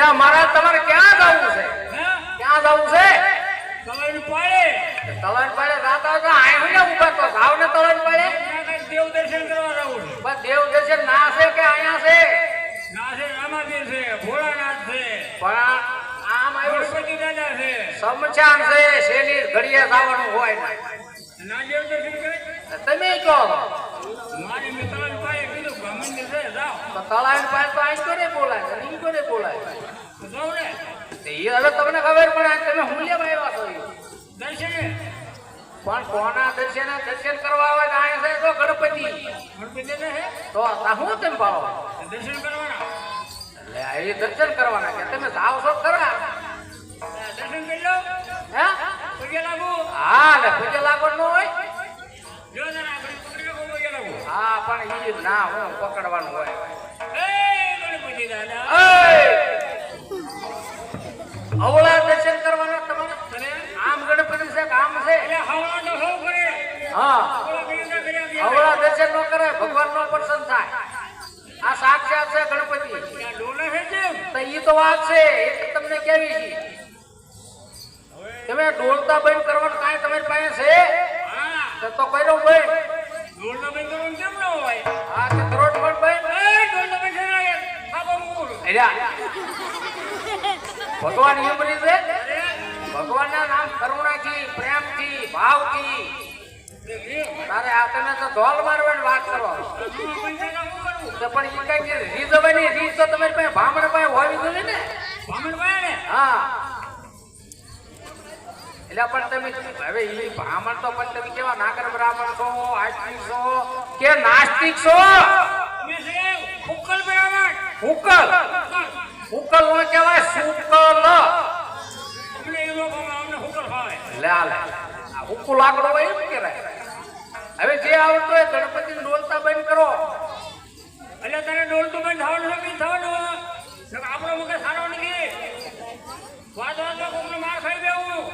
એટલે મારા તમારે ક્યાં જવું છે? ક્યાં જવું છે? તળાઈ પાડે. તળાઈ પાડે રાત આવે આય હું ને ઉભા તો ભાવ ને તળાઈ પાડે દેવ દર્શન કરવા જવું છે. બસ દેવ દર્શન ના છે કે અહીંયા છે? ના છે, રામાપીર છે, ભોળાનાથ છે, પણ આમ આવ્યું ગણપતિ દાદા છે. સમચાન છે શેલી ઘડીએ જવાનું હોય ને ના દેવ દર્શન કરે. તમે કહો મારી મેં તળાઈ પાડે કીધું બ્રાહ્મણ છે જાઓ. તો તળાઈ પાડે તો આઈ કોને બોલાય ઈ કોને બોલાય? તો જાઓ ને એ હવે તમને ખબર પડે તમે હું લેવા આવ્યા છો ઈ? દર્શને. પણ કોના દર્શન કરવા આવે તો આયા છે તો ગણપતિ ગણપતિ દાદા છે તો હું તેમ ભાવ દર્શન કરવાના. એટલે એ દર્શન કરવાના કે તમે જાવ છો ખરા? દર્શન કરી લો. હે પગે લાગુ. હા ને પૂજે લાગવાનું હોય. જો જરા આપણે પકડી લો, પગે લાગુ. હા પણ ઈ ના હું પકડવાનું હોય. એ ગણપતિ દાદા. અવળા દર્શન કરવાના તમારે આમ ગણપતિ છે કે આમ છે? એટલે હવળા તો સૌ કરે. હા હવળા કરી ના કર્યા ગયા. અવળા દર્શન નો કરે ભગવાન નો પ્રસન્ન થાય. આ સાક્ષાત છે ગણપતિ. ત્યાં ડોલે છે કેમ? તો ઈ તો વાત છે એ તમને કેવી છે તમે ડોલતા બંધ કરવાનું કાંઈ તમારી પાસે છે? હા. તો કર્યો ભાઈ ડોલનો બંધ કરવાનું કેમ ન હોય? હા કે કરોડ પણ ભાઈ ડોલનો બંધ કરી નાખે. બાબા મૂળ. ભગવાન એમ રીતે ભગવાનના નામ કરુણાથી પ્રેમથી ભાવથી તારે આ તમે તો ઢોલ મારવાની વાત કરો તો પણ એ કઈ રીત હોય રીત તો તમારી પાસે ભામણ પાસે હોવી જોઈએ ને. હા એટલે પણ તમે હવે એ બ્રાહ્મણ તો પણ તમે કેવા નાગર બ્રાહ્મણ છો આસ્તિક છો કે નાસ્તિક છો? ઉકલ બ્રાહ્મણ. ઉકલ ઉકલ નો કહેવાય સુકલ. અમને એ લોકો અમને ઉકલ ખાય. લે લે આ ઉકુ લાકડો હોય એમ કહેવાય. હવે જે આવડતો હોય ગણપતિ ડોલતા બંધ કરો. એટલે તને ડોલતું બંધ થવાનું નથી થવાનું. આપણો મુખે સારો નથી. વાત વાત કોકનો માર ખાઈ દેવું.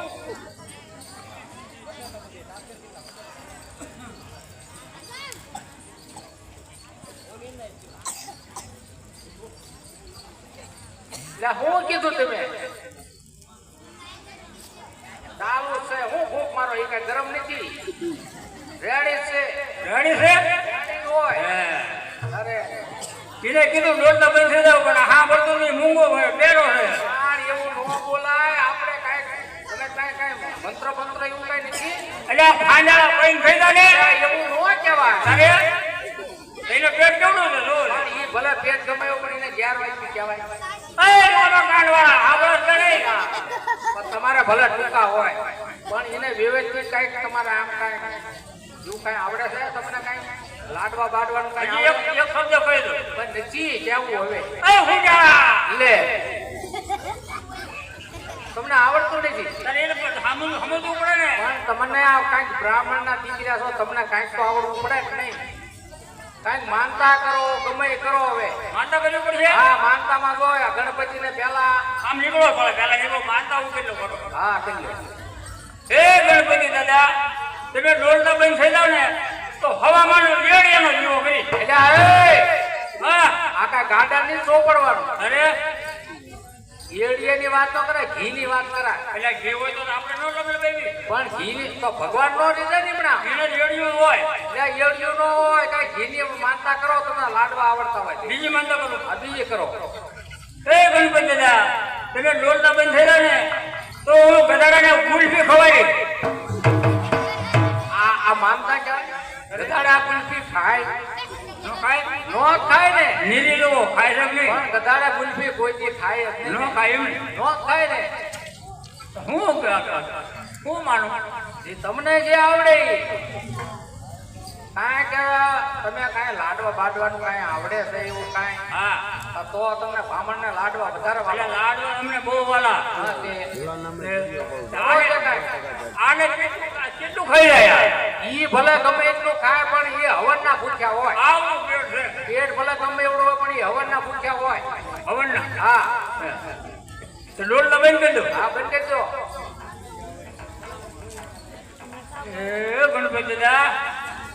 હું કીધું તમે ચાલુ છે હું ભૂખ મારો એ કઈ ગરમ નથી રેડી છે રેડી છે. રેડી હોય અરે કીધે કીધું ડોલતા બંધ થઈ જાવ પણ હા બોલતો નહીં મૂંગો પેરો છે. યાર એવું ન બોલાય આપણે કાંઈ તમે કાંઈ મંત્ર મંત્ર એવું કઈ નથી. એટલે ખાંડાળા પૈન થઈ જાય ને એવું ન કહેવાય. અરે એનો પેટ કેવડો છે રોજ. પણ એ ભલે પેટ ગમાયો પણ એને 11 વાગ્યું કહેવાય. એ મોટો કાંડવાળા આપણો તો નહીં. પણ તમારે ભલે ટૂંકા હોય પણ એને વ્યવસ્થિત કાંઈક તમારે આમ કાંઈ એવું કાંઈ આવડે છે તમને કાંઈ લાડવા બાડવાનું કાંઈ એક શબ્દ કહી દો. પણ નથી કેવું હવે એ હુંડા લે તમને આવડતું નથી તારે એને સમજવું પડે ને. પણ તમને આ કાંઈક બ્રાહ્મણના દીકરા છો તમને કાંઈક તો આવડવું પડે કે નહીં? કાંઈક માનતા કરો ગમે એ કરો હવે. માનતા કરવી પડશે. હા માનતામાં જો આ ગણપતિને પહેલા આમ નીકળો પડે પેલા નીકળો માનતા હું કેટલો કરો. હા કરી લો. હે ગણપતિ દાદા તમે ડોલતા બંધ થઈ જાવ ને તો હવામાન રેડિયાનો જીવો કરી. એટલે હા આ કાંઈ ગાડાની સો પડવાનું અરે એડિયાની વાત ન કરાય ઘીની વાત કરાય. એટલે ઘી હોય તો આપણે ન લગે બેબી. પણ ઘી તો ભગવાન નો રીઝે નીમણા ઘીનો રેડિયો હોય. એટલે એડિયું નો હોય કઈ ઘીની માનતા કરો તમને લાડવા આવડતા હોય બીજી માનતા કરો. આ બીજી કરો. હે ગણપતિ દાદા તમે ડોલતા બંધ થઈ જાવ ને તો હું ગધાડાને ગુલ્ફી ખવાય. આ માનતા કહેવાય. ગધાડા ગુલ્ફી ખાય ન ખાય નો ખાય ને નીરી લોકો ખાય છે કે નહીં? પણ ગધાડા ગુલ્ફી કોઈ દી ખાય જ ન નહીં. ખાય એમ નો ખાય ને હું માનું જે તમને જે આવડે કાંઈ કે તમે કાંઈ લાડવા બાડવાનું કાંઈ આવડે છે એવું કાંઈ હા તો તમને બ્રાહ્મણને લાડવા વધારે એટલે વાલા. લાડુ અમને બહુ વાલા. હા, તે આને કેટલું ખાઈ રહ્યા ઈ ભલે ગમે એટલું ખાય પણ એ હવનના ભૂખ્યા હોય. આવું પેટ છે પેટ ભલે ગમે એવડું હોય પણ એ હવનના ભૂખ્યા હોય. હવનના. હા તો ડોલતા બંધ કરી દો. હા બંધ કરી દો. એ ગણપતિ દાદા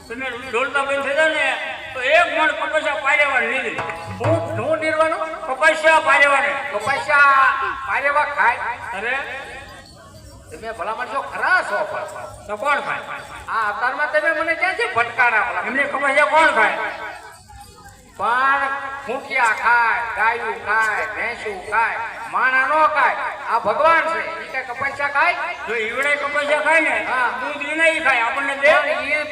તમે ડોલતા બંધ થઈ જાવ ને તો એક મણ કપસા પાડ્યા લીધી. હું નિર્વાનું કપાસિયા પારેવાને તો પૈસા પારેવા ખાય અરે તમે ભલામણ છો ખરા છો તો કોણ ખાય આ અવતારમાં તમે મને ક્યાંથી ભટકાણા ભલા એમને કપાસિયા કોણ ખાય પણ ખૂંટિયા ખાય ગાયું ખાય ભેંસું ખાય માણા નો ખાય આ ભગવાન છે એ કઈ કપાસિયા ખાય જો ઈવડે કપાસિયા ખાય ને હા. દૂધ એને ઈ ખાય આપણને દે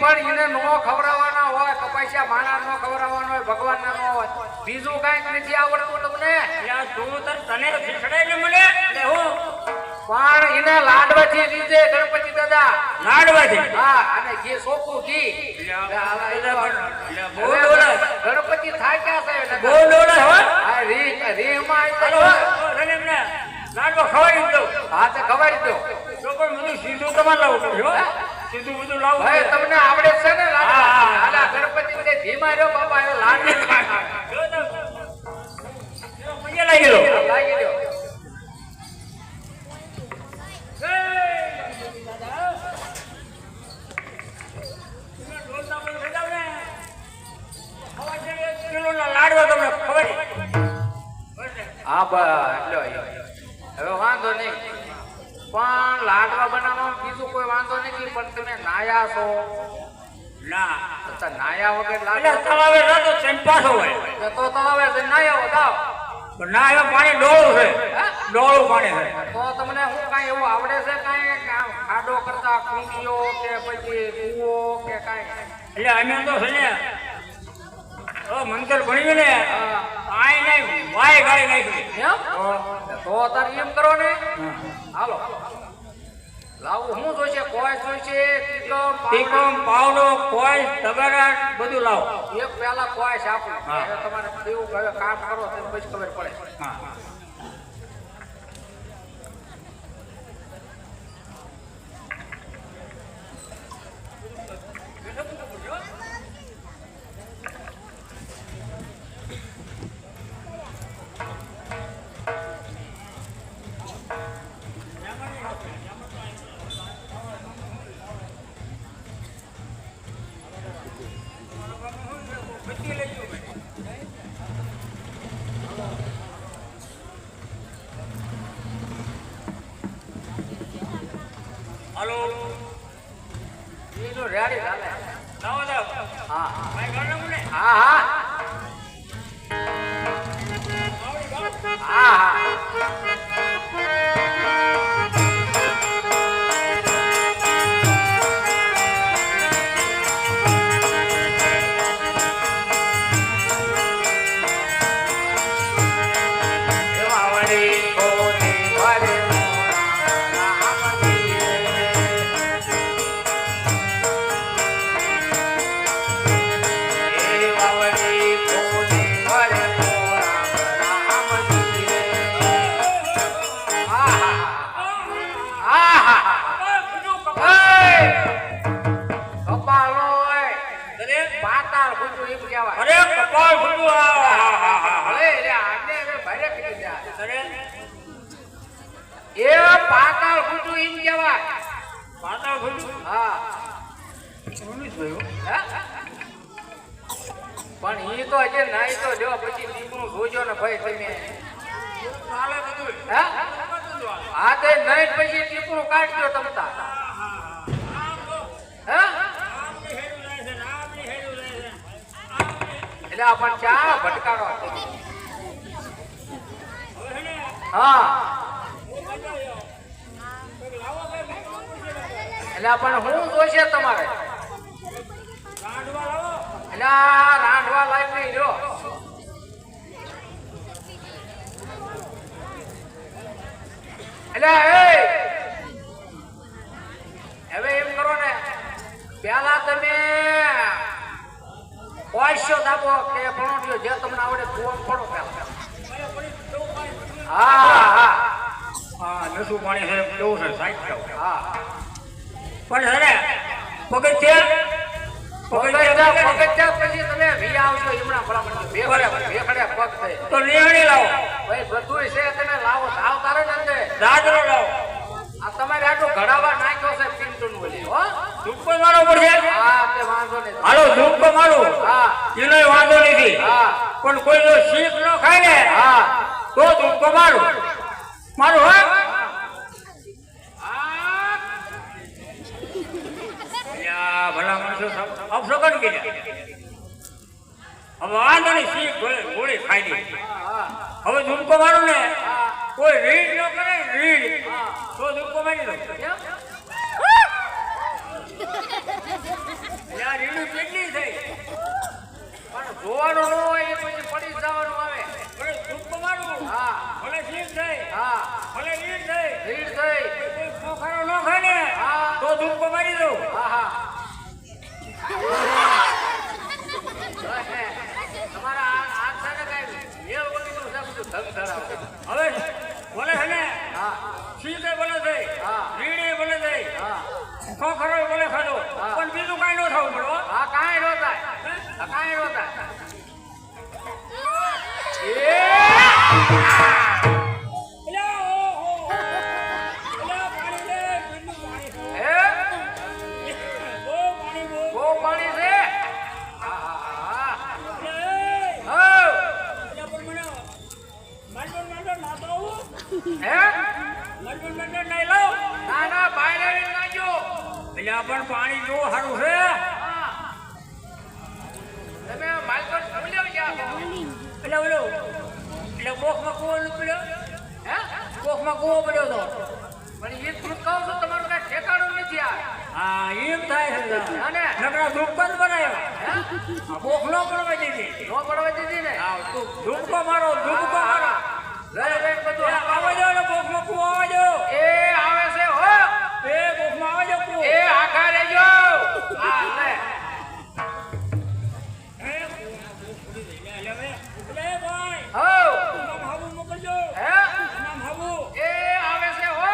પણ એને નો ખવડાવવાના હોય કપાસિયા માણા નો ખવડાવવાનો હોય ભગવાન ના નો હોય બીજું કઈક નથી આવડતું તમને એટલે આ તું તને ખીચડાય ને મને એટલે હું પણ એને લાડવાથી લીધે ગણપતિ દાદા લાડવાથી હા અને ઘી સોખું ઘી બહુ ડોલે ગણપતિ થાય ક્યાં છે બહુ ડોલે હો આ રીહ માં ચાલો તને એમને લાડવા ખવાડી દઉં હા તે ખવાડી દો તો પણ બધું સીધું તમારે લાવવું પડે હો સીધું બધું લાવવું ભાઈ પડે. તમને આવડે છે ને હા, હા. લાડવા ગણપતિ ને ઘી માર્યો બાપા એ લાડ જો તો પૈયા લાગી લો લાગી ગયો લાડવા તમને ખબર હા બસ હવે વાંધો નહીં પણ લાડવા બનાવવામાં બીજું કોઈ વાંધો નથી પણ તમે નાયા છો ના તો નાયા વગર એટલે લાડવા તળાવે ના તો ચંપાસો હોય તો તળાવે જઈને નાયા હો જાઓ પણ ના એમાં પાણી ડોળું છે ડોળું પાણી છે તો તમને શું કાંઈ એવું આવડે છે કાંઈ કે આમ ખાડો કરતા કુંડીઓ કે પછી કૂવો કે કાંઈ એટલે અમે તો છે ને મંતર ભણી ને આઈ નહીં વાય ગાળી નાખી એમ તો તારે એમ કરો ને હાલો લાવું શું જોઈશે કોઈ જોઈશે ટીકમ પાવડો કોઈ તગારા બધું લાવો એક પેલા કોઈ આપું હા. હવે તમારે કેવું હવે કામ કરો તો પછી ખબર પડે હા હાલો એનું રેડી ચાલે લાવો જાવ હા ભાઈ ઘર ના મને હા હા હા હા એમાં વળી ગોતી ભરે રામજી એ વાવડી ગોતી ભરે રામજી આહા કપાળો પાતાળ ખુજું એમ કહેવાય અરે કપાળ ખુલ્લું હવે રે આજે હવે ભારે કરી દે અરે એ પાતાળ ખુજું એમ કહેવાય પાતાળ ખુલ્લું હા ઉન્નીસ ભાઈ હે? પણ ઈ તો હજી નાઈ તો જો પછી દીકરું જોજો ને ભાઈ તમે ચાલે બધું હે હા તે નહીં પછી દીકરું કાઢજો તમતા હે એટલે આપણ ચા ભટકારો હા એટલે પણ શું જોઈશે તમારે એટલે આ રાંધવા લાયક નહીં જો એટલે હવે એમ કરો ને પેલા તમે પોઈસો દાબો કે ભણો જે તમને આવડે ફોન પડો પેલા હા હા હા નસું પાણી છે કેવું છે સાઈડ હા પણ છે ને પગથિયા પગથિયા પછી તમે વી આવશો હમણાં ભલામણ બે ખડે પગ થઈ તો લેવડી લાવો ભાઈ બધું છે તમે લાવો ધાવ તારે ને અંદર દાદરો લાવો આ તમારે આટલું ઘડાવા નાખ્યો છે પિન્ટુ નું બોલી હો ધૂપકો મારો પડશે હા તે વાંધો નહીં હાલો ધૂપકો મારો હા એનો વાંધો નથી હા પણ કોઈ જો શીખ ન ખાય ને હા તો ધૂપકો મારું મારું હા અલ્યા, ભલા માણસો અપશકન કર્યા. હવે વાંધો નહીં, શીખ ગોળી ખાઈ દે. હવે ધૂપકો મારું ને કોઈ રીડ ન કરે રીડ તો ધૂપકો મારી દો. યાર રીડ કેટલી થઈ પણ જોવાનું ન હોય એ પછી પડી જ જવાનું આવે. ભલે ધૂપકો મારું હા ભલે શીખ થઈ હા ભલે રીડ થઈ ભીડ થઈ. કોઈ ખોખારો ન ખાય ને હા. તો ધૂપકો મારી દઉં. હા હા તમારા હાથ સાથે કાંઈ મેળ વળીનું છે બધું ધગ ધરાવે. હવે ભલે છે ને હા શીખે ભલે થઈ હા. રીડે ભલે થઈ હા ખોખારો ભલે ખાધો હા. પણ બીજું કાંઈ ન થવું પડો. હા કાંઈ ન થાય. હા કાંઈ ન થાય. અલ્યા, ઓહો. અલ્યા, પાણી લે, બીજું પાણી છે. હે બહુ પાણી, બહુ. બહુ પાણી છે. હા હા હા અલ્યા, એ. હઉ. અલ્યા, પણ મને માંડો નાતો આવું. હે માંડો નહીં લાવ. ના ના બહાર આવીને નાખજો. અલ્યા, પણ પાણી જો સારું છે. હા તમે માલકો ભૂલ્યો ગયા છો. એટલે બોલો એટલે બોખમાં કૂવો નથી પડ્યો. હે બોખમાં કૂવો પડ્યો તો પણ એ શું કહું છું તમારું કાંઈ ઠેકાણું નથી આ. હા એમ થાય છે અને? નકરા ધૂપકો જ બનાવ્યો. હે આ બોખ ન પડવા દીધી. નો પડવા દીધી ને. હા તું ધૂપકો મારો ધૂપકો મારો. લઈ લઈને બધું આવવા દો ને બોખમાં કૂવો આવવા દો. એ આવે છે હો. એ બોખમાં આવવા દો કૂવો. એ આખા રહેજો. હા લે એટલે ભાઈ હઉ. નામ હાબુ મોકલજો. હે નામ હાબુ. એ આવે છે હો.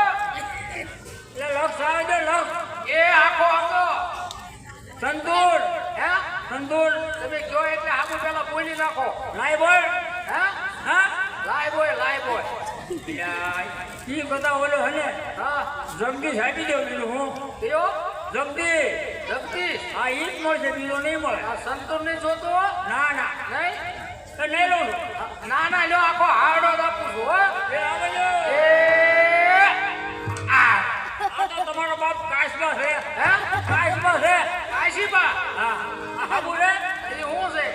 એટલે લક્ષ આવે છે લક્ષ. એ આખો આખો. સંતૂર હે સંતૂર તમે કયો એટલે હાબુ પેલા બોલી નાખો. લાઈ બોલ. હે હા લાય બોય લાય બોય. ઈ બધા ઓલો હે ને હા જગદીશ આપી દો બીજું હું કયો જગદીશ. જગદીશ. હા ઈ જ મળશે બીજો નહીં મળે. આ સંતોર ને જોતો ના ના નહીં. તો નહીં લઉં છું. ના ના લ્યો આખો હારડો જ આપું છું હો. એ આવે છે. એ આ આ તો તમારો બાપ કાશમાં છે. હે કાશમાં છે. કાશીબા હા આ હાબુ રે એ હું છે.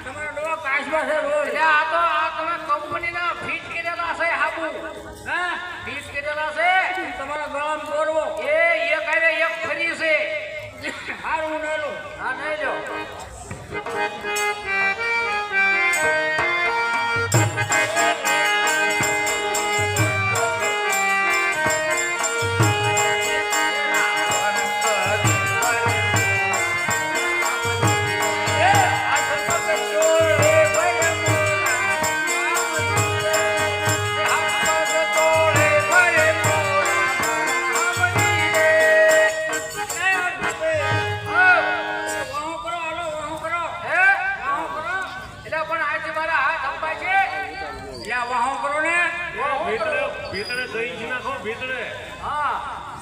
તમારો ડોહા કાશમાં છે રોજ. એટલે આ તો આ તમે કંપનીના ફીટ કરેલા છે હાબુ. હા ફીટ કરેલા છે. તમારા ગળામાં દોરવો. એ એક આરે એક ફરી છે. હારું હું નહીં લઉં. હા નહીં લ્યો. એ આ સંતો ચોર રે ભાઈ ભીતરે દહીં જ નાખો ભીતરે.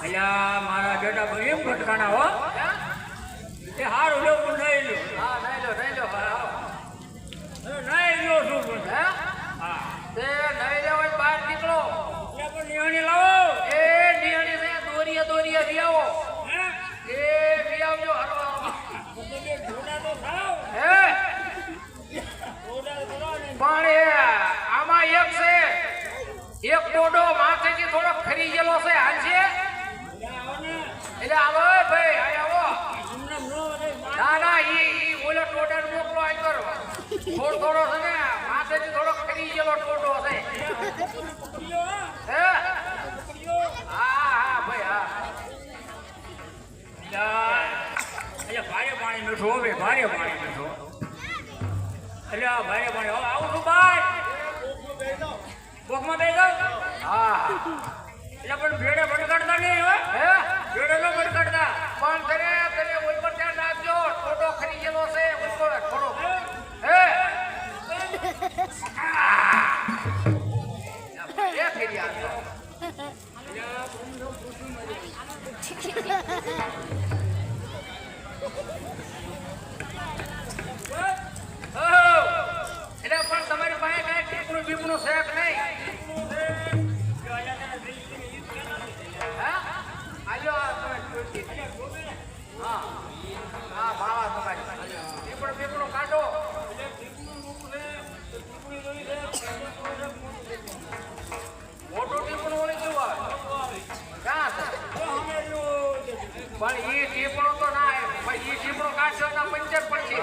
અલ્યા મારા બેટા ભાઈ એમ ભટકાણા હો. એ હારું લેવું નહીં લ્યો. નહીં લ્યો શું પણ. હા બહાર નીકળો. એટલે પણ નિહાણી લાવો. એ નિયણી છે દોરીએ રિયાવો. હે એ રિયાવજો હરવા. બધે બે ઢોડા તો થાવ. હે ઢોડા તો કરો ને. પણ એ આમાં એક છે એક ટોડો માથેથી થોડો ખરી ગયેલો છે હાલશે. આવો ને. એટલે આવો એ ભાઈ અહીં આવો. એમને નો વધે. ના ના ઈ ઓલો ટોડાને મોકલો અહીં કરો. થોડો છે ને માથેથી થોડો ખરી ગયેલો ટોડો છે. પકડ્યો હા. હે પકડ્યો. હા ભાઈ હા. અલ્યા ભારે પાણી મીઠું હવે ભારે પાણી મીઠું. એટલે આ ભારે પાણી હવે આવું છું ભાઈ. બોકમાં બેસી જાવ. હા એટલે પણ ભેડે ભટકાડતા નહીં હવે. હે ભેડે ન ભટકાડતા. પણ તને ઉપર ત્યાં નાખજો. ટોડો ખરી ગયેલો છે ઉપર થોડો. હે એ ફેરી આવજો. બીપણું શેક નહીં હે આજો તમે હા હા બાવા તમારી બીપણું કાઢો મોટું ટીપણું ઓળી કેવું આવે ક્યાં છે? પણ ઈ ટીપણું તો ના આવે પણ ઈ ટીપણું કાઢશો ના પંચર પડશે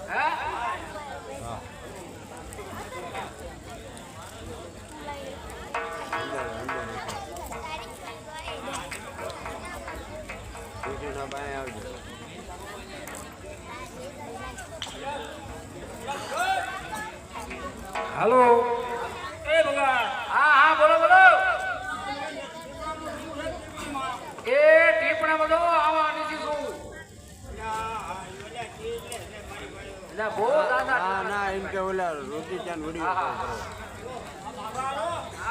હે હાલો એ ભગવાન હા હા બોલો બોલો એ ટીપણા બધો આવા નીચે શું એટલે બહુ દાદા ના એમ કે ઓલા રોટી ચાન ઉડી હા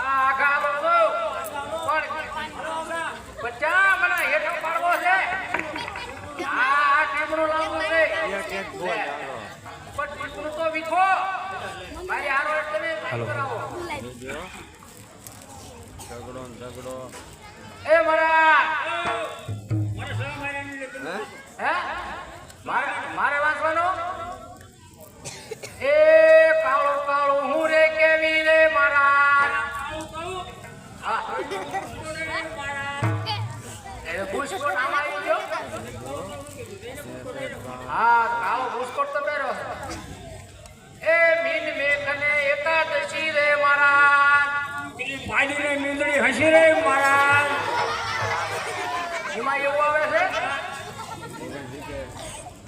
આખા બધો પણ બચ્ચા મને હેઠો પાડવો છે આ ટીપણું લાવવું છે એક એક બોલ હાલો. પણ ટીપણું તો વીખો મારી હારો તમે કરાવો ઝઘડો ને ઝઘડો એ મારા મને સહ માર્યાની લીધે હે હે મારે વાંચવાનો એ કાળો કાળો હું રે કેવી રે મારા હા એ બુસ્કોટ આમાં આવી ગયો હા કાળો બુસ્કોટ તો પહેરો એ મીન મેઘને એકાદશી રે મારા પેલી પાડીને મીંદડી હસી રે મહારાજ એમાં એવું આવે છે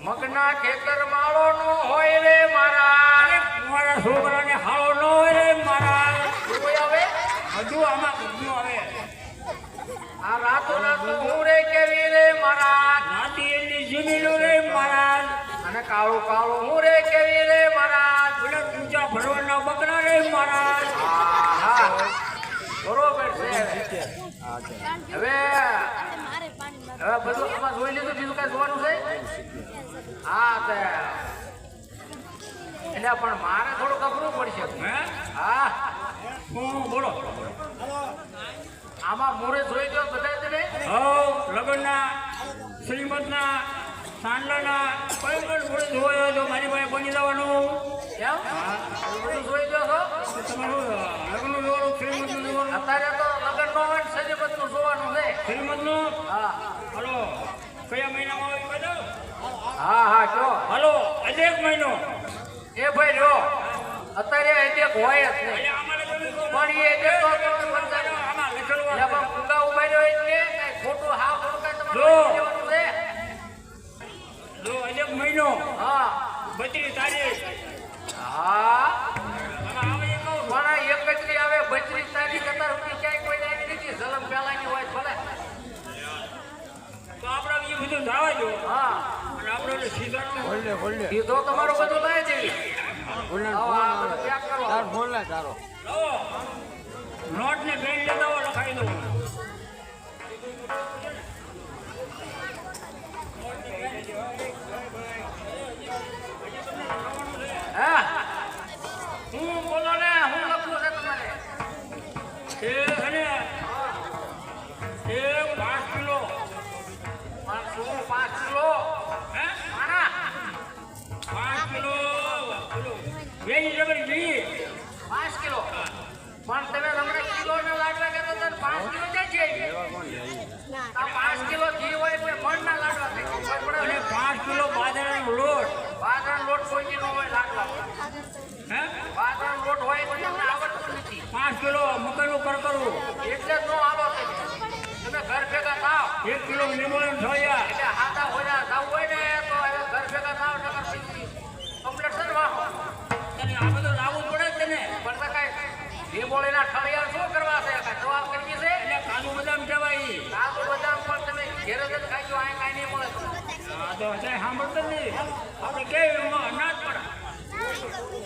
મગના ખેતર માળો નો હોય રે મારા મારા છોકરાને હાળો ન હોય રે મહારાજ કોઈ આવે હજુ આમાં બધું આવે આ રાતો રાતો હું રે કેવી રે મારા નાતી એની જમીનો રે મહારાજ અને કાળું કાળું હું રે કેવી રે મારા પેલા ઊંચા ભરવાના બકરા રે મહારાજ હા બરોબર છે હા છે હવે હવે બધું આમાં જોઈ લીધું બીજું કઈ જોવાનું છે હા તે એટલે પણ મારે થોડું કપરું પડશે હે હા હું બોલો આમાં મોરે જોઈ ગયો બધા તમે લગ્નના શ્રીમદના સાંડલાના કઈ પણ જોડે જોયો તો મારી પાસે બની જવાનું કેમ બધું જોઈ ગયો છો તમારું લગ્નનું જોવાનું શ્રીમદનું જોવાનું અત્યારે તો લગ્ન નો હોય સજેબતનું જોવાનું છે શ્રીમદનું હા હલો કયા મહિનામાં આવી બધું હા હા જો હલો આજે એક મહિનો એ ભાઈ રહ્યો અત્યારે એટેક હોય જ નહીં એટલે અમારે જોયું તો પણ એ એટેક તો તમને સમજાય આમાં લખેલું એટલે પણ ફૂગા ઉભા રહ્યો એટલે કઈ ખોટું હા ખોટું કઈ તમારે જો. લખી દેવાનું છે જો આજે એક મહિનો હા 32 તારીખ હા આમાં આવે એ કહું પણ એક જ દી આવે 32 તારીખ અત્યાર સુધી ક્યાંય કોઈ આવી નથી જલમ પહેલાની હોય ભલે તો આપણે એ બધું જવા દો હા અને આપણે સીઝનનું હોલ્ડે હોલ્ડે કીધો તમારું બધું લાવી દેવી હોલ્ડે આવો, ફોન આ આવે બધું ત્યાગ કરો. તાર ફોન લે તારો નોટ ને પેન લેતા હોય લખાઈ દો હે હું બોલો ને હું લખું છે તમારે એ અને એ 5 કિલો 5 કિલો હે માણા 5 કિલો વેજી જબર જી 5 કિલો પણ તમે હમણાં કિલો ને લાડવા કહેતા હતા ને 5 કિલો ક્યાં છે એવા કોણ જાય આ 5 કિલો ઘી હોય એટલે મણ ના લાડવા થાય ખબર પડે અને ને? 5 કિલો બાજરાનો લોટ બાજરાનો લોટ કોઈ નો હોય લાડવા હે બાજરાનો લોટ હોય તો તમને આવડતું નથી 5 કિલો મકાઈનું કરકરું એટલે જ નો આવો તમે ઘર ભેગા થાવ 1 કિલો લીંબોળીનું છોયા એટલે હાથા હોયા થાવ હોય ને તો હવે ઘર ભેગા થાવ નકર પછી કમ્પ્લેટ છે ને વાહો અને આ બધું લાવવું પડે જ ને પણ તો કઈ લીંબોળીના ઠળિયા શું કરવા છે કઈ જવાબ કરી છે એટલે કાજુ બદામ કહેવાય કાજુ બદામ પણ તમે ઘેર જ ખાઈ આ કાંઈ નહીં મળે તમને. આ તો અત્યારે સાંભળતો જ નહીં આપણે કેવી ના જ પડે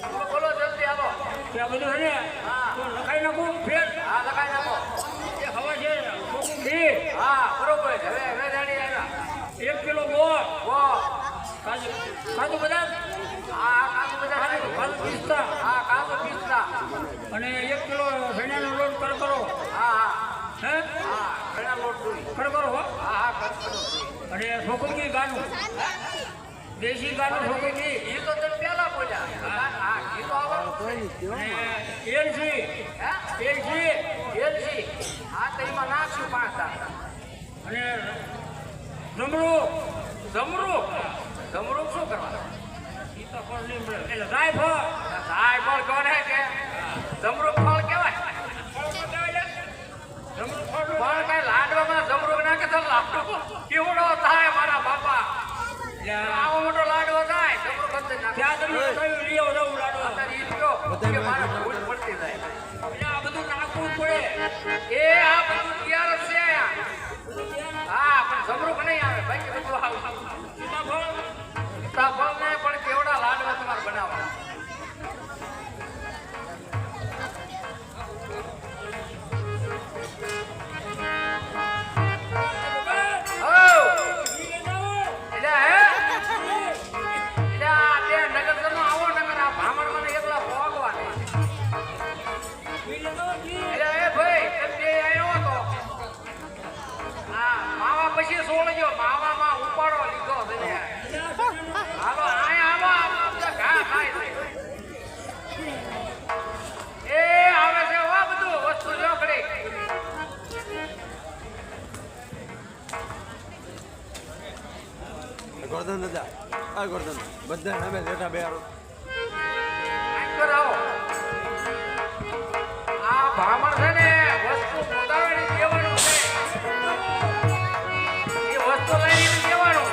બોલો, બોલો જલ્દી હાલો કે આ બધું છે ને તો લખાઈ નાખું ફેર હા લખાઈ નાખો એ હવા છે મોકું ઘી હા બરોબર હવે હવે જાણી આવ્યા 1 કિલો ગોળ વો કાજુ કાજુ બદામ આ કાજુ બધા કાજુ પિસ્તા હા કાજુ પિસ્તા અને 1 કિલો ચણાનો લોટ કરો હા હા હે હા ઘણા લોટ જોઈ કરો હો હા હા કરો અને છોકરી ગાનું દેશી ગાનું છોકરી એ તો તમે પેલા બોલ્યા હા હા એ તો આવવાનું કોઈ નહીં કયો અને એલસી હે એલસી હા તો એમાં નાખશું 5 દાણા અને જમરૂ જમરૂક જમરૂક શું કરવાનું સીતાફળ લીમડો એટલે જાયફળ જાયફળ કોને કે જમરૂક ફળ કહેવાય જમરૂ ફળ પણ કઈ લાડવામાં જમરૂક નાખે તો લાડવો કેવડો થાય મારા બાપા આવો મોટો લાડવો થાય જમરૂક અંદર નાખે ત્યાં તમે કયું લઈ આવો જવું લાડો અત્યારે ઈ કયો કે મારે ભૂલ પડતી જાય એટલે આ બધું નાખવું જ પડે એ આ બધું તૈયાર જ છે અહીંયા હા પણ જમરૂક નહીં આવે બાકી બધું આવે સીતાફળ સીતાફળ ને પણ કેવડા લાડવા તમારે બનાવવા પછી સોળજો માવામાં ઉપાડો લીધો હાલો આયા આવો બધા ઘા ખાય એ આવે છે વા બધું વસ્તુ જોકડી ગોર્ધન દાદા આ ગોર્ધન બધા સામે લેટા બેહારો આવો આ બ્રાહ્મણ છે ને વસ્તુ પોતાને દેવાનું છે એ વસ્તુ લઈને દેવાનું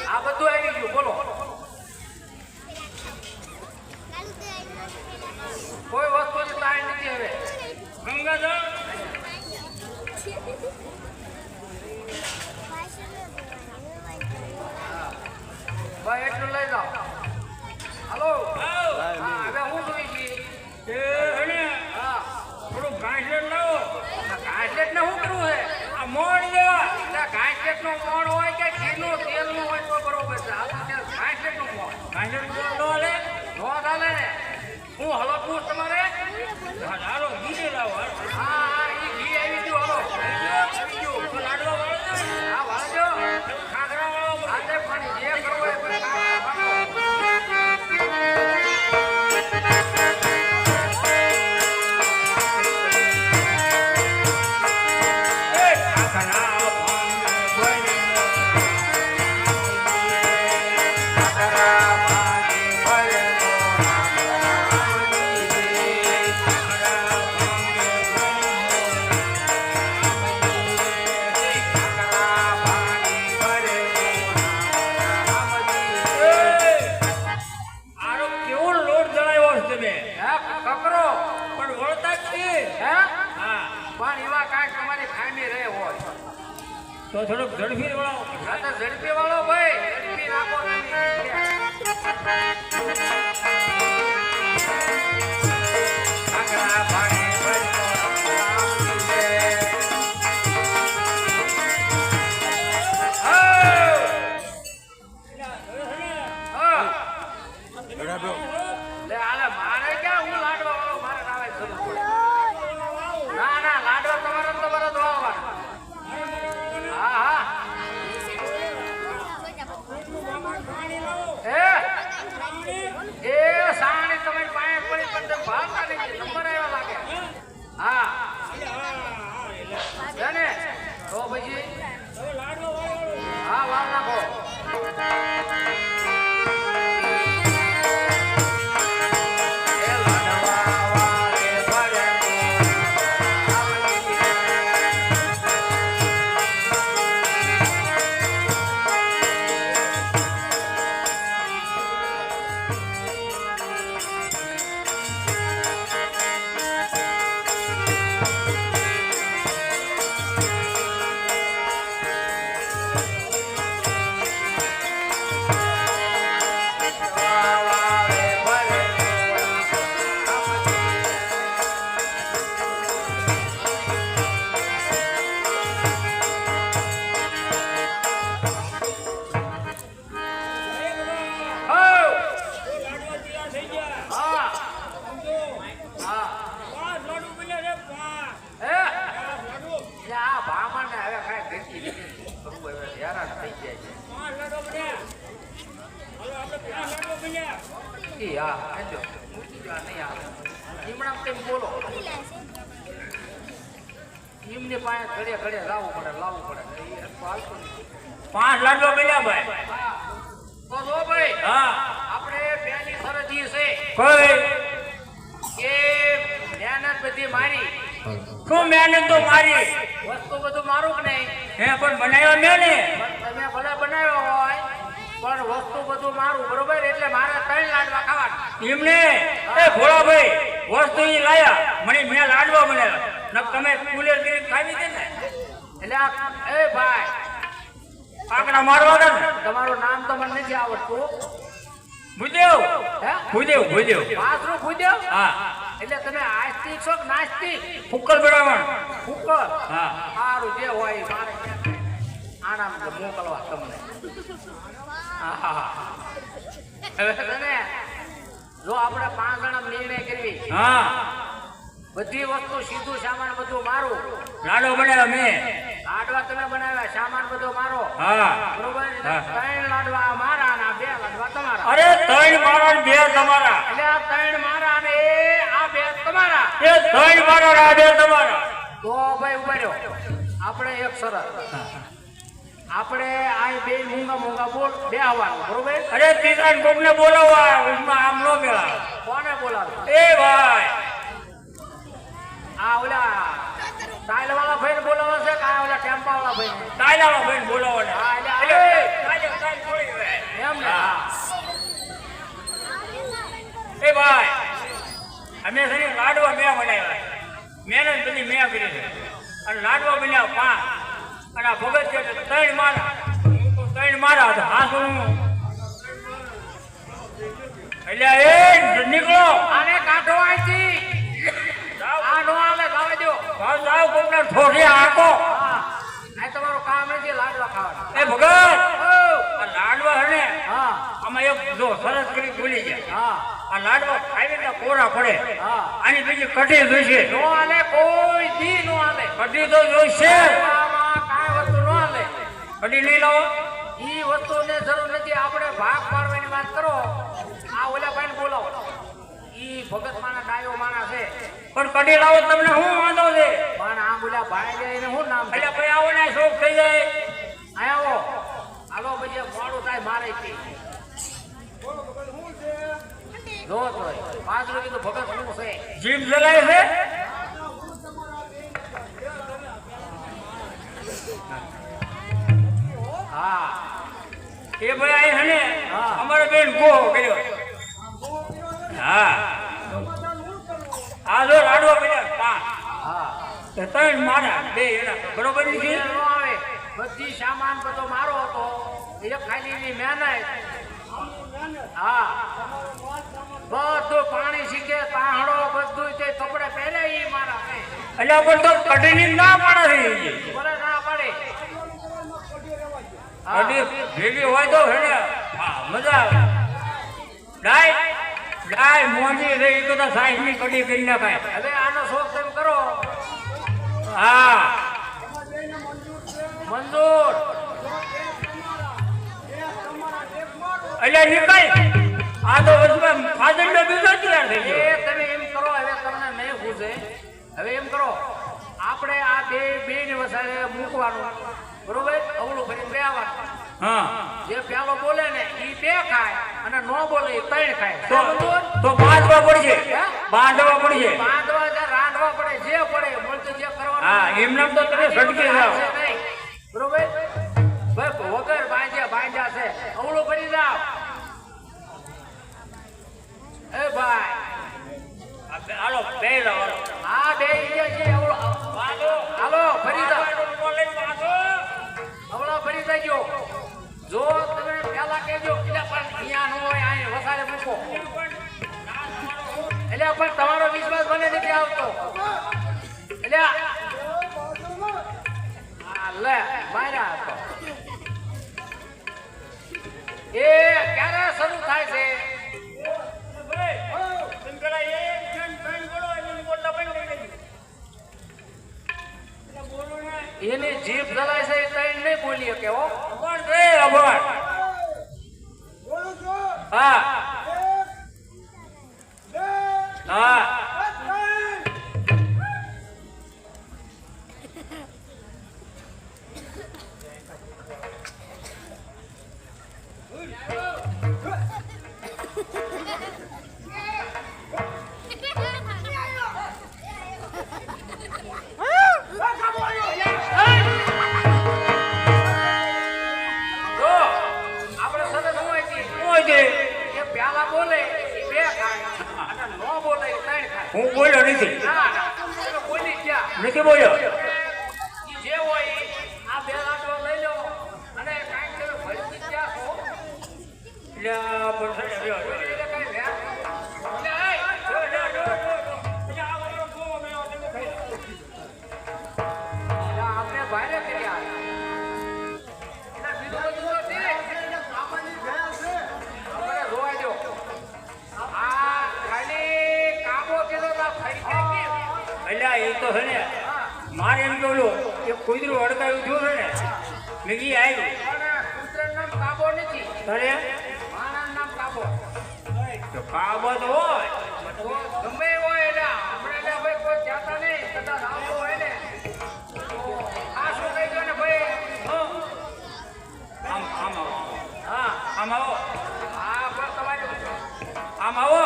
આ બધું આવી ગયું બોલો કોઈ વસ્તુની તાણ નથી હવે ગંગાજળ ભાઈ એટલું લઈ જાઓ હાલો હા હવે હું જોઈ છી તે હણે હા થોડું ઘાસલેટ લાવો ઘાસલેટ ને શું કરવું છે આ મોણ દેવા એટલે ઘાસલેટ નો મોણ હોય કે ઘીનું તેલ નું હોય તો બરોબર છે આ તો ઘાસલેટ નું મોણ ઘાસલેટ નો લે નો ચાલે ને હું હલો પૂછ તમારે હાલો ગીરે લાવો હા હા ઈ ઘી આવી ગયું હલો આવી ગયું તો લાડવા વાળો હા વાળજો ખાખરા વાળો આજે પણ જે કરવું એ પણ ખાવા કકરો પણ વળતા જ છે હે હા પણ એવા કાંઈક તમારી ખામી રહે હોય તો થોડોક ઝડપી વળાવો આ તો ઝડપી વાળો ભાઈ ઝડપી નાખો તમે કાકરા પાણી લે આલે મારે ક્યાં હું લાડવા વાળો મારે નાવે જરૂર પડે ના ના લાડવા તમારે જ વાળવા હા હા એ સાણી તમારી પાસે પડી પણ તે ભાવતા નથી નંબર આવ્યા લાગે હા લાડવા તૈયાર થઈ ગયા. હા સમજો. હા 5 લાડુ બન્યા છે 5. હે લાડુ એટલે આ ભામાને હવે કાંઈ ગતિ નથી. કરવું હવે હેરાન થઈ જાય છે. 5 લાડુ બન્યા. હાલો આપણે 5 લાડુ બન્યા. ઈ હા આજો મૂકી દો આ નહીં આવે ઈમણામ કેમ બોલો ઈમને પાસે ઘડે ઘડે લાવવું પડે લાવવું પડે એ હરખું હાલતું નથી. 5 લાડુ બન્યા ભાઈ. હા તો જો ભાઈ હા આપણે પહેલી શરત ઈ છે કોઈ કે મહેનત બધી મારી શું મહેનત તો મારી વસ્તુ બધું મારું કે નહીં હે પણ બનાવ્યા મેં ને પણ તમે ભલે બનાવ્યો હોય પણ વસ્તુ બધું મારું બરોબર એટલે મારે 3 લાડવા ખાવાના એમને એ ભોળાભાઈ વસ્તુ ઈ લાયા મને મેં લાડવા બનાવ્યા ન તમે કુલે કરી ખાવી દે ને એટલે આ એ ભાઈ કાકડા મારવા દે ને તમારું નામ તો મને નથી આવડતું ભૂદેવ હે ભૂદેવ પાછું ભૂદ્યો હા એટલે તમે આસ્તિક છો કે નાસ્તિક ફુક્કર બરાબર ફૂકર હા સારું જે હોય એ મારે આનામ મોકલવા તમને આહા. હવે તને જો આપણે 5 જણા નિર્ણય કરવી હા બધી વસ્તુ સીધું સામાન બધું મારું લાડો બનાવ્યા મેં લાડવા તમે બનાવ્યા સામાન બધો મારો હા બરોબર એટલે હા. 3 લાડવા મારા અને 2 લાડવા તમારા અરે 3 મારા ને 2 તમારા એટલે આ 3 મારા અને આ 2 તમારા એ 3 મારા ને 2 તમારા તો ભાઈ ઉભા રહ્યો આપણે એક શરત આપણે આ બે મૂંગા બોલ બે આવવાનું બરોબર અરે ત્રીજા કોકને બોલાવવા ઉસમાં આમ નો મેળા કોને બોલાવે એ ભાઈ આ ઓલા ટાઈલ વાળા ભાઈને બોલાવે છે કે આ ઓલા ટેમ્પા વાળા ભાઈને ટાઈલાનો ભાઈ બોલાવવાના હા, એટલે ટાઈલ છોડી દે એમ ને હા. એ ભાઈ અમે છે ને લાડવા મેં બનાવ્યા મહેનત બધી મેં કરી છે અને લાડવા બન્યા 5 અને આ ભગત છે 3 મારા હું તો 3 મારા હતા હા શું એટલે એ નીકળો આને કાઢો અહીંથી આ નો આવે ગાવે દો ભાવ જાવ કોકના ઠોઠે આકો હા આ તમારું કામ નથી લાડવા ખાવાના એ ભગત ઓ આ લાડવા છે ને હા આમાં એક જો સરસ કરી ભૂલી ગયા હા આ લાડવા ખાઈને તો કોરા પડે હા આની બીજી કઢી જોઈશે નો આલે કોઈ દી નો આલે કઢી તો જોઈશે આમાં કાંઈ વસ્તુ નો આલે કઢી નહીં લાવો ઈ વસ્તુને જરૂર નથી આપણે ભાગ પાડવાની વાત કરો આ ઓલા ભાઈને બોલાવો ઈ ભગત માના ડાયો માણા છે પણ કઢી લાવો તમને શું વાંધો છે પણ આ બોલા ભાઈ જાય એને શું નામ છે એટલે ભાઈ આવો ને શોખ થઈ જાય આવો હાલો પછી મોડું થાય મારે થી જો તો 5 રૂપિયા તો ભગત શું છે જીભ જલાય છે હા એ ભાઈ અહીં છે ને હા. અમારે બેન ગો કર્યો હા આ જો લાડવા બન્યા 5 હા 3 મારા 2 એના બરોબર નથી નો આવે બધી સામાન બધો મારો હતો એ ખાલી એની મહેનત હા બધું પાણી શીખે તાહડો બધું તે કપડે પહેરે ઈ મારા છે એટલે પણ તો કઢીની ના પાડે છે બોલે ના પડે કઢી ભેગી હોય તો છે ને હા મજા આવે ડાય મોજી છે એ બધા સાઈઝની કઢી કરી નાખાય હવે આનો શોખ તેમ કરો હા મંજૂર એટલે નીકળ આ તો વચમાં ફાજલ નો બીજો તૈયાર થઈ એ ગયો તમે એમ કરો હવે તમને નહીં પૂછે હવે એમ કરો આપણે આ બે ને વસાડે મૂકવાનું બરોબર અવળું ફરી બે આવવાનું હા જે પેલો બોલે ને ઈ 2 ખાય અને નો બોલે ઈ 3 ખાય તો મંજૂર તો બાંધવા પડશે બાંધવા પડશે બાંધવા કે રાંધવા પડે જે પડે મળતું જે કરવાનું હા એમને તો તમે સટકી જાઓ છે નહીં. બરોબર ભાઈ વગર બાંધ્યા છે અવળું ફરી જાવ એ ભાઈ હાલો બે જાઓ આ બે ઈ છે અવળો હાલો ફરી જાવ અવળો ફરી જજો જો તમે પેલા કહેજો અહીંયા નો હોય અહીં વસાડે મૂકો એટલે પણ તમારો વિશ્વાસ મને નથી આવતો એટલે આ લે માર્યા હતો એ ક્યારે શરૂ થાય છે એની જીભ જલાય છે એટલે એને નહીં બોલી શકે હો હા હા હું બોલ્યો નથી બોલી ગયા નથી બોલ્યો જે હોય આ બે લાડો લઈ લો અને કાંઈક તમે ભરતી ગયા છો એટલે આ પરસાડે રહ્યો. એટલે કાંઈ વ્યાજ એટલે આપણે ભારે કર્યા એટલે બીજું બધું તો છે આપણે જોવા દો આ ખાલી કાબો કીધો તો ફરી ક્યાં એટલે એ તો છે ને મારે એમ બોલું કે કુતરું અડકાયું થયું છે ને મેં ઈ આવ્યું પણ કૂતરાનું નામ કાબો નથી તારે માણાનું નામ કાબો તો કાબત હોય તો ગમે એ હોય એટલે આપણે એટલે ભાઈ કોઈ કહેતા નહીં કદાચ આવતો હોય ને તો આ શું કહી દો ને ભાઈ આમ આમ આવો હા આમ આવો હા બસ તમારી આમ આવો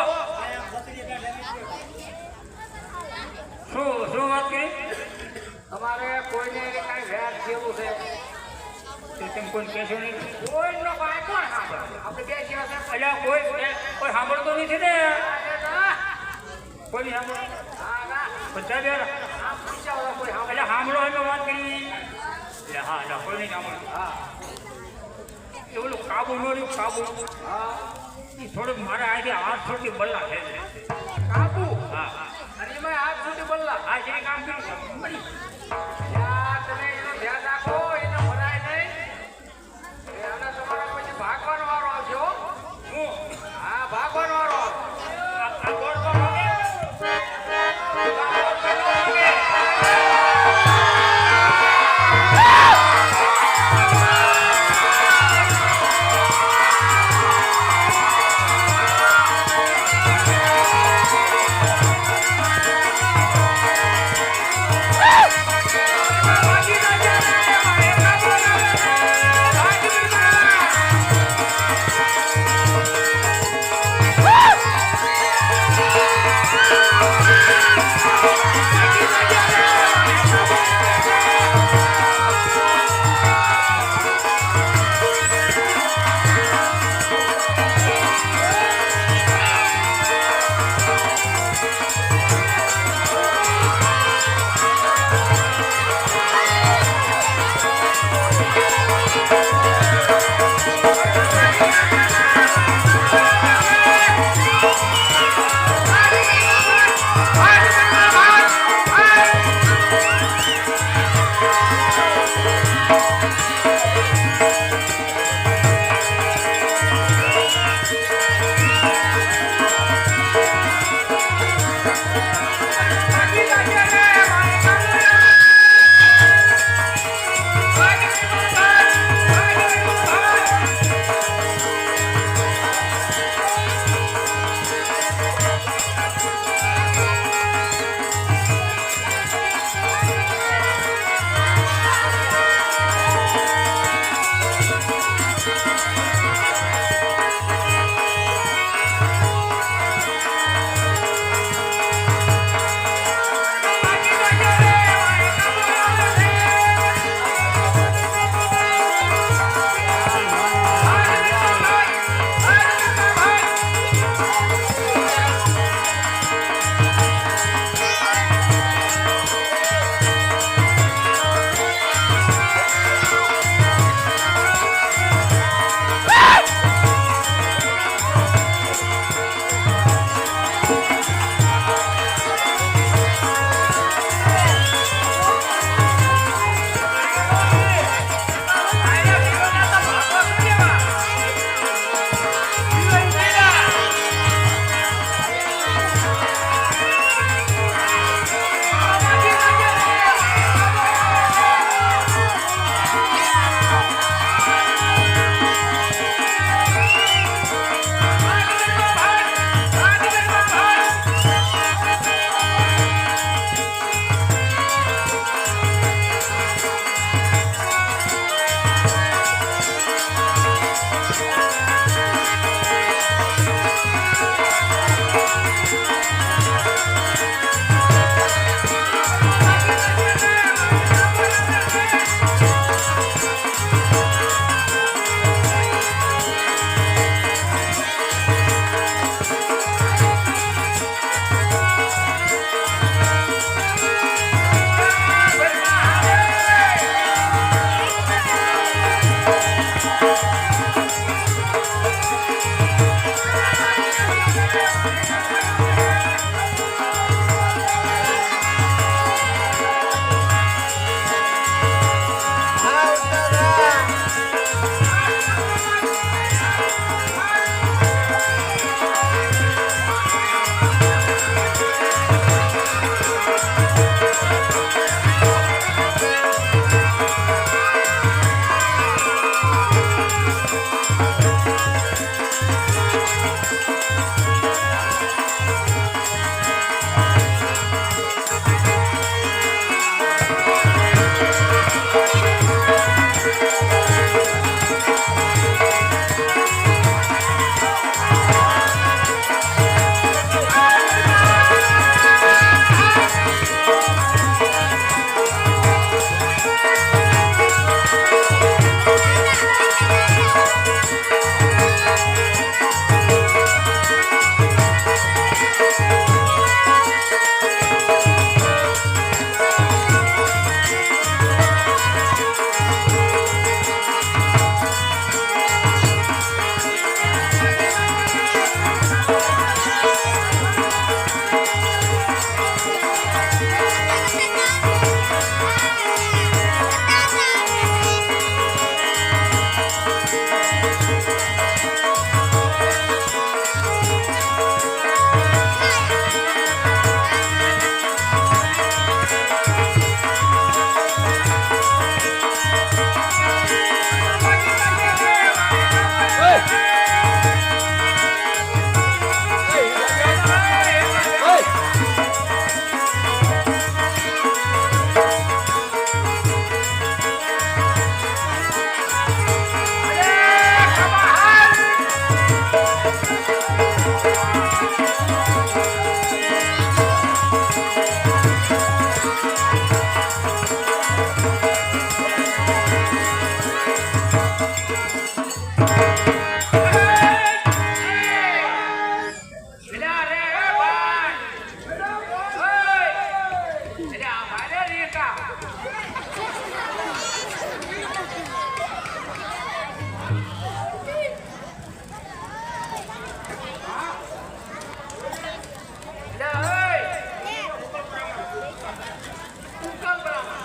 શું વાત કરી તમારે કોઈને કાંઈ વ્યાજ જેવું છે તો તેમ કોઈ કહેશો નહીં કોઈનો કાંઈ કોણ સાંભળે આપણે બે જેવા છે એટલે કોઈ સાંભળતો નથી ને ના કોઈ સાંભળો ના બધા બે આમ સમજાવો કોઈ સાંભળે એટલે સાંભળો એમ વાત કરી એટલે હા એટલે કોઈ નહીં સાંભળો હા એ ઓલું કાબુ નો રહ્યું કાબુ હા એ થોડુંક મારા અહીંથી 800 બલ્લા છે કાબુ હા હા અને એમાં હાથ સુધી બોલલા આ જે કામ કર્યું મળી યાર તમે એનો ધ્યાન રાખો એને ભરાય નહીં એ આના તમારા પછી ભાગવાનો વારો આવશે હો હું હા ભાગવાનો વારો આવશે. આ ગોળ તો ભાગે. Ah!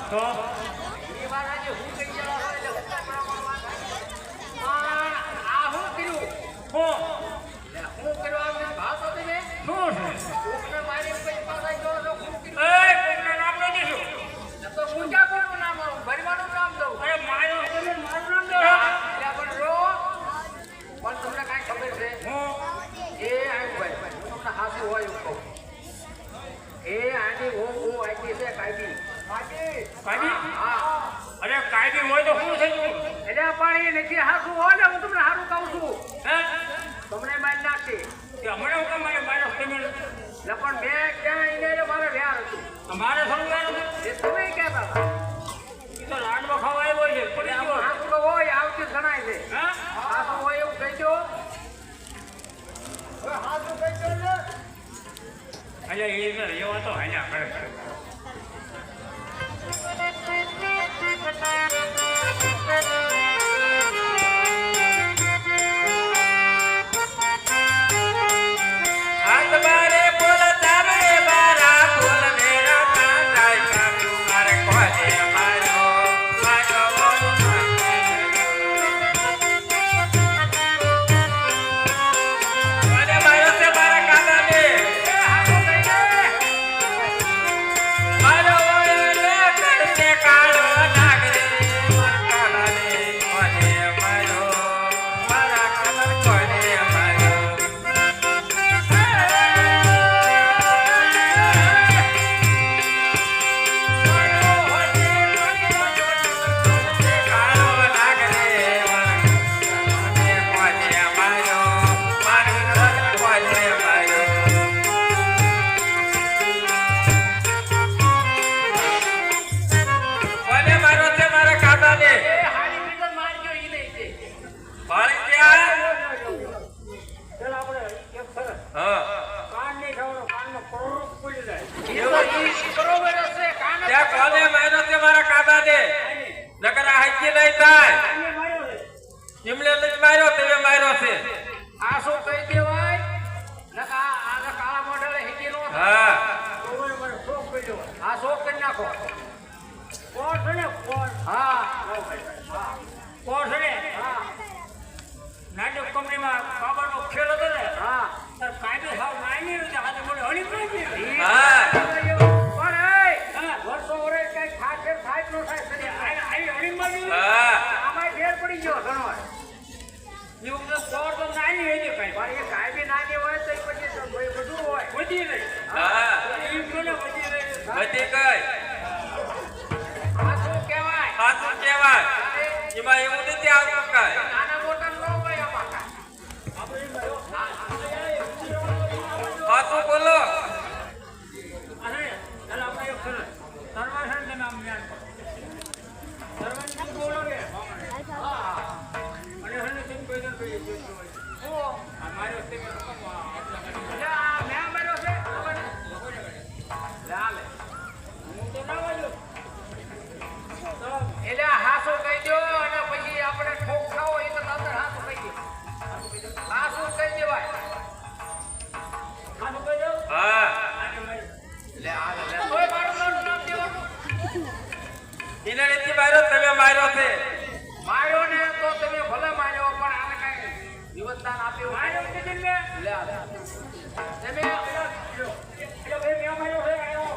તો એ વાત આજે હું કહી ગયેલો હતો એટલે હું કામ કરવા પણ આ હું કર્યું હું હું કર્યું આમ ભાવ તો તમે શું છે કોકને મારી પછી પાછા ગયો તો હું કર્યું કોઈનું નામ નહીં દીધું તો હું ક્યાં કોઈનું નામ આવું ભરવાનું નામ દઉં અરે મારું નામ દો એટલે પણ રો પણ તમને કાંઈ ખબર છે હું એ આવ્યું ભાઈ હું તમને હાથું હોય એવું કહું એ આની હું આઈ છે કાયદી કાયદી હા અરે કાયદી હોય તો શું થયું એટલે પણ એ નથી હાથું હોય ને હું તમને સારું કહું છું હે તમને મારી નાખશે કે હમણાં હું કેમ મારે પેમેન્ટ એટલે પણ મેં ક્યાં એને મારે વ્યાર હતું મારે સમજાયું એ તમે કહેતા હતા એ તો લાડવા ખાવા આવ્યો છે પડી ગયો હાથું તો હોય આવતી જણાય છે હા હાથું હોય એવું કહી દો એટલે એવા તો હાલ્યા કરે કાળો નાગરે દાન આપ્યું માર્યો છે દિન મે લે આ લે. તમે એટલે બે મે માર્યો છે આયો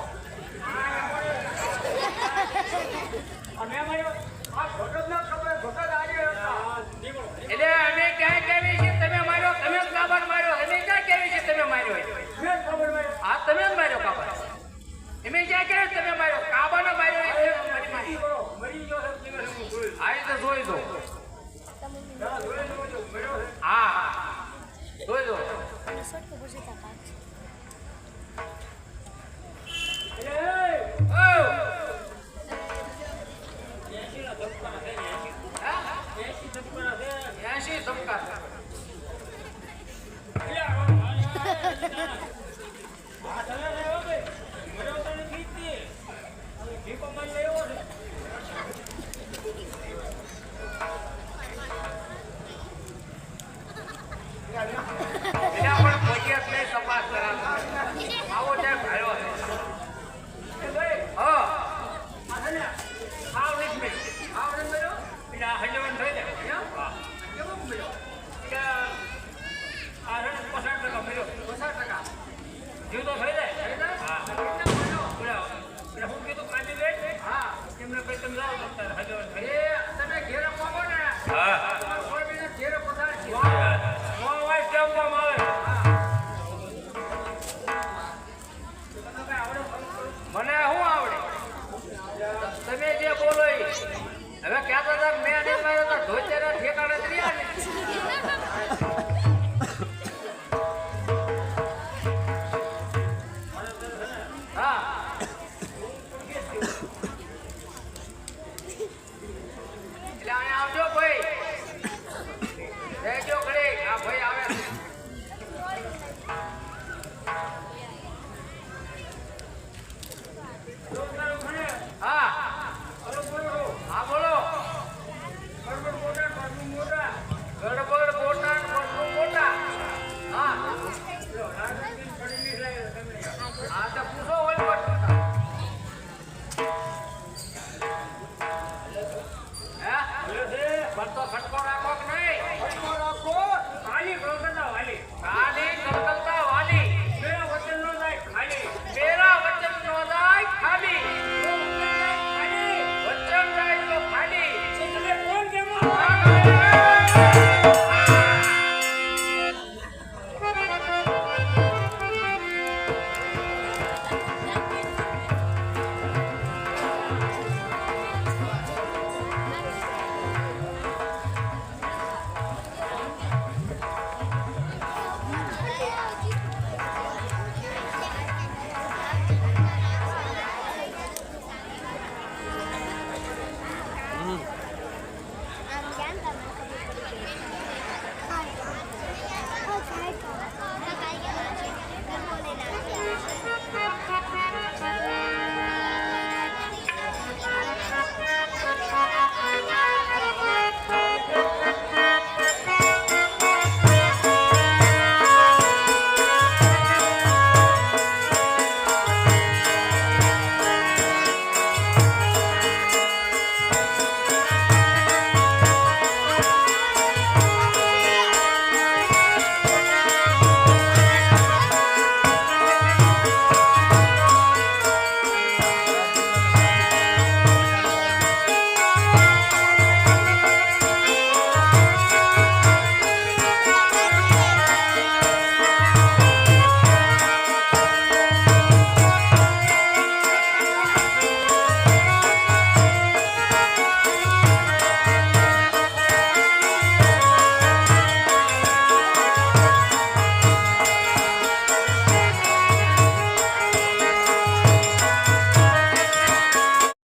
આ મે માર્યો આ ઘોટો ના ખબર ઘોટો આજે નીકળો એટલે અમે ક્યાં કેવી છે તમે માર્યો તમે જ કાબર માર્યો અમે ક્યાં કેવી છે તમે માર્યો મે ખબર માર્યો આ તમે જ માર્યો કાબર અમે ક્યાં કેવી તમે માર્યો કાબાનો માર્યો એટલે મારી મારી મરી ગયો છે દિવસ હું જોઈ આ તો જોઈ દો ના જોઈ જો મર્યો છે હા હા જોઈ દો Sotto così tappato. એ ઓ એસી ના ધક્કા છે એસી ધક્કા છે 80 ધબકા આ તમે રહ્યો બે મર્યો તો નથી તી હવે ઠીકો મારી લેવો છે